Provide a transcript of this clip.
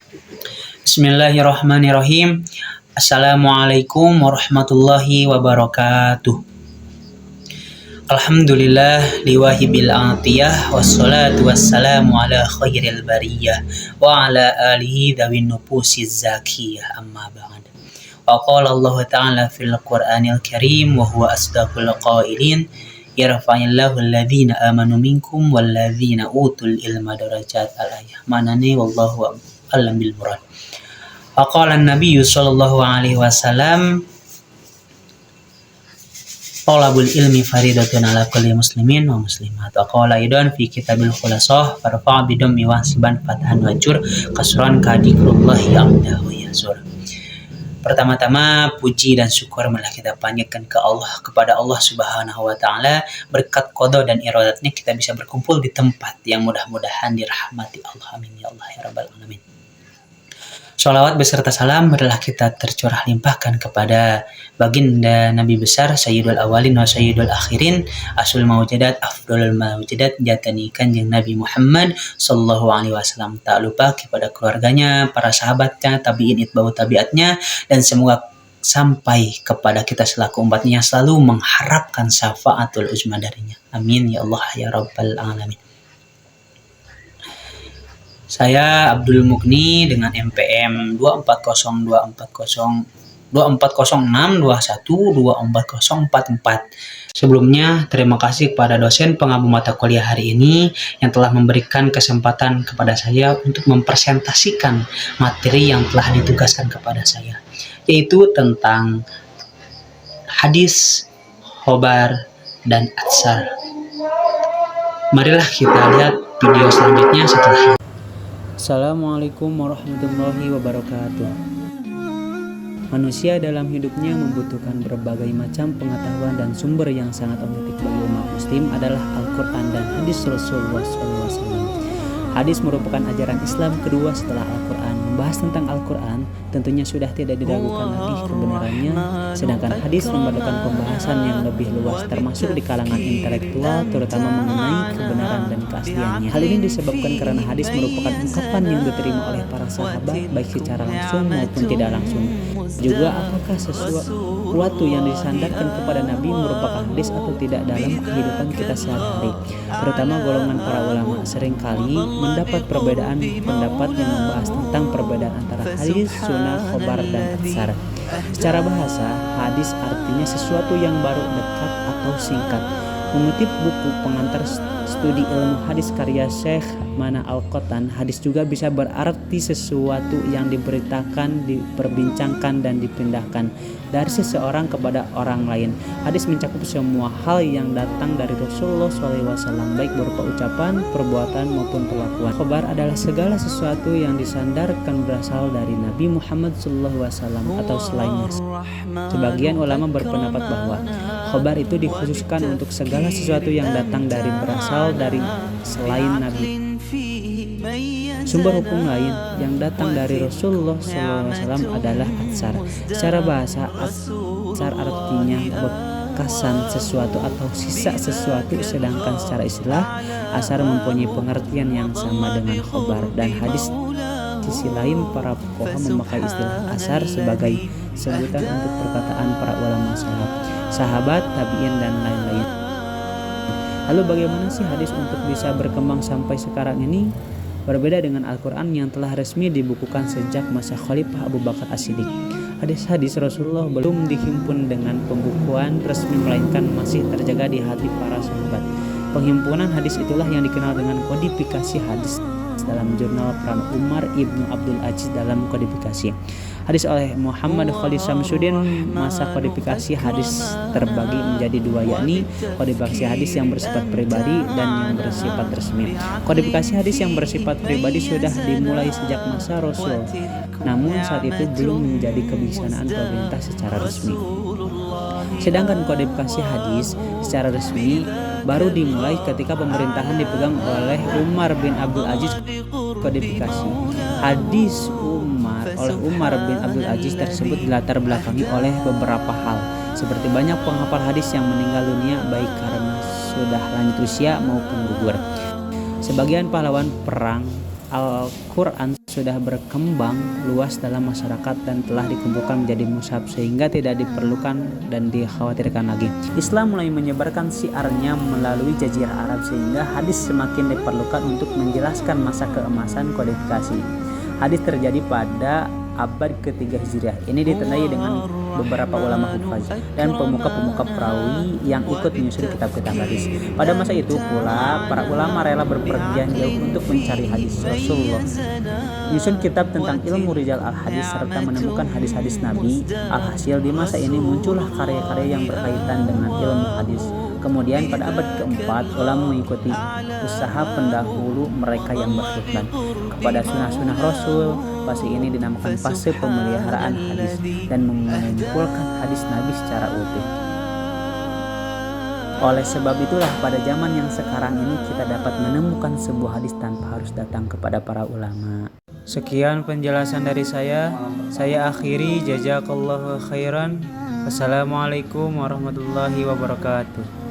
Bismillahirrahmanirrahim. Assalamualaikum warahmatullahi wabarakatuh. Alhamdulillah liwahibil atiyah wassalatu wassalamu ala khairil bariyah wa ala alihi dawin nufusiz zakiyah amma ba'd. Wa qala Allah ta'ala fil Qur'anil Karim wa huwa asdaqul qailin yarfa'illahu alladhina amanu minkum walladhina utul ilma darajat al-ayah. Manane wallahu a'lam bil murad. Wa qala an-nabiy sallallahu alaihi wasallam Thalabul ilmi faridatun ala kulli muslimin wa muslimat. Wa qala aidan fi kitabil khulasah farfa' bidammi wahsiban fathan wajur kasran kadikrullahi amdahu yazur. Pertama-tama puji dan syukur malah kita panjatkan kepada Allah Subhanahu wa taala. Berkat qada dan iradatnya kita bisa berkumpul di tempat yang mudah-mudahan dirahmati Allah. Amin ya Allah ya rabbal alamin. Sholawat beserta salam adalah kita tercurah limpahkan kepada baginda Nabi besar Sayyidul Awalin wa Sayyidul Akhirin, Asul Maujudat, Afdalul Maujudat, jatani Kanjeng Nabi Muhammad sallallahu alaihi wasallam. Tak lupa kepada keluarganya, para sahabatnya, tabi'in itba'u tabi'atnya, dan semoga sampai kepada kita selaku umatnya selalu mengharapkan syafaatul uzma darinya. Amin ya Allah ya rabbal alamin. Saya Abdul Mukni dengan MPM 240621240444. Sebelumnya, terima kasih kepada dosen pengampu mata kuliah hari ini yang telah memberikan kesempatan kepada saya untuk mempresentasikan materi yang telah ditugaskan kepada saya, yaitu tentang hadis, khobar, dan atsar. Marilah kita lihat video selanjutnya setelah ini. Assalamualaikum warahmatullahi wabarakatuh. Manusia dalam hidupnya membutuhkan berbagai macam pengetahuan dan sumber yang sangat otentik bagi umat muslim adalah Al-Quran dan hadis Rasulullah SAW. Hadis merupakan ajaran Islam kedua setelah Al-Quran. Membahas tentang Al-Quran tentunya sudah tidak diragukan lagi kebenarannya, sedangkan hadis memerlukan pembahasan yang lebih luas termasuk di kalangan intelektual, terutama mengenai kebenaran dan keasliannya. Hal ini disebabkan karena hadis merupakan ungkapan yang diterima oleh para sahabat baik secara langsung maupun tidak langsung. Juga apakah sesuatu yang disandarkan kepada Nabi merupakan hadis atau tidak dalam kehidupan kita sehari-hari. Terutama golongan para ulama seringkali mendapat perbedaan pendapat yang membahas tentang perbedaan antara hadis, sunnah, khobar, dan atsar. Secara bahasa, hadis artinya sesuatu yang baru, dekat, atau singkat. Mengutip buku pengantar studi ilmu hadis karya Syekh Mana Al-Qattan, hadis juga bisa berarti sesuatu yang diberitakan, diperbincangkan, dan dipindahkan dari seseorang kepada orang lain. Hadis mencakup semua hal yang datang dari Rasulullah SAW, baik berupa ucapan, perbuatan, maupun perlakuan. Khobar adalah segala sesuatu yang disandarkan berasal dari Nabi Muhammad SAW atau selainnya. Sebagian ulama berpendapat bahwa khobar itu dikhususkan untuk segala sesuatu yang datang dari berasal dari selain Nabi. Sumber hukum lain yang datang dari Rasulullah SAW adalah atsar. Secara bahasa, atsar artinya bekasan sesuatu atau sisa sesuatu, sedangkan secara istilah, atsar mempunyai pengertian yang sama dengan khobar dan hadis. Sisi lain, para fuqaha memakai istilah atsar sebagai sebutan untuk perkataan para ulama salaf, sahabat, tabi'in, dan lain-lain. Lalu bagaimana sih hadis untuk bisa berkembang sampai sekarang ini? Berbeda dengan Al-Quran yang telah resmi dibukukan sejak masa Khalifah Abu Bakar As-Siddiq. Hadis-hadis Rasulullah belum dihimpun dengan pembukuan resmi, melainkan masih terjaga di hati para sahabat. Penghimpunan hadis itulah yang dikenal dengan kodifikasi hadis dalam jurnal peran Umar Ibnu Abdul Aziz dalam kodifikasi hadis oleh Muhammad Khalid Samsuddin. Masa kodifikasi hadis terbagi menjadi dua, yakni kodifikasi hadis yang bersifat pribadi dan yang bersifat resmi. Kodifikasi hadis yang bersifat pribadi sudah dimulai sejak masa Rasul, namun saat itu belum menjadi kebijaksanaan pemerintah secara resmi. Sedangkan kodifikasi hadis secara resmi baru dimulai ketika pemerintahan dipegang oleh Umar bin Abdul Aziz. Kodifikasi hadis oleh Umar bin Abdul Aziz tersebut dilatar belakangi oleh beberapa hal, seperti banyak penghafal hadis yang meninggal dunia baik karena sudah lanjut usia maupun gugur. Sebagian pahlawan perang Al-Quran sudah berkembang luas dalam masyarakat dan telah dikumpulkan menjadi mushaf sehingga tidak diperlukan dan dikhawatirkan lagi. Islam mulai menyebarkan syiarnya melalui jazirah Arab sehingga hadis semakin diperlukan untuk menjelaskan masa keemasan kodifikasi. Hadis terjadi pada abad ke-3 Hijriah. Ini ditandai dengan beberapa ulama hufaz dan pemuka-pemuka perawi yang ikut menyusun kitab-kitab hadis. Pada masa itu pula para ulama rela berpergian jauh untuk mencari hadis Rasulullah, menyusun kitab tentang ilmu rijal al-hadis serta menemukan hadis-hadis Nabi. Alhasil di masa ini muncullah karya-karya yang berkaitan dengan ilmu hadis. Kemudian pada abad keempat ulama mengikuti usaha pendahulu mereka yang berkhidmat kepada sunnah-sunnah Rasul. Fase ini dinamakan fase pemeliharaan hadis dan mengumpulkan hadis Nabi secara utuh. Oleh sebab itulah pada zaman yang sekarang ini kita dapat menemukan sebuah hadis tanpa harus datang kepada para ulama. Sekian penjelasan dari saya akhiri. Jazakallahu khairan. Wassalamualaikum warahmatullahi wabarakatuh.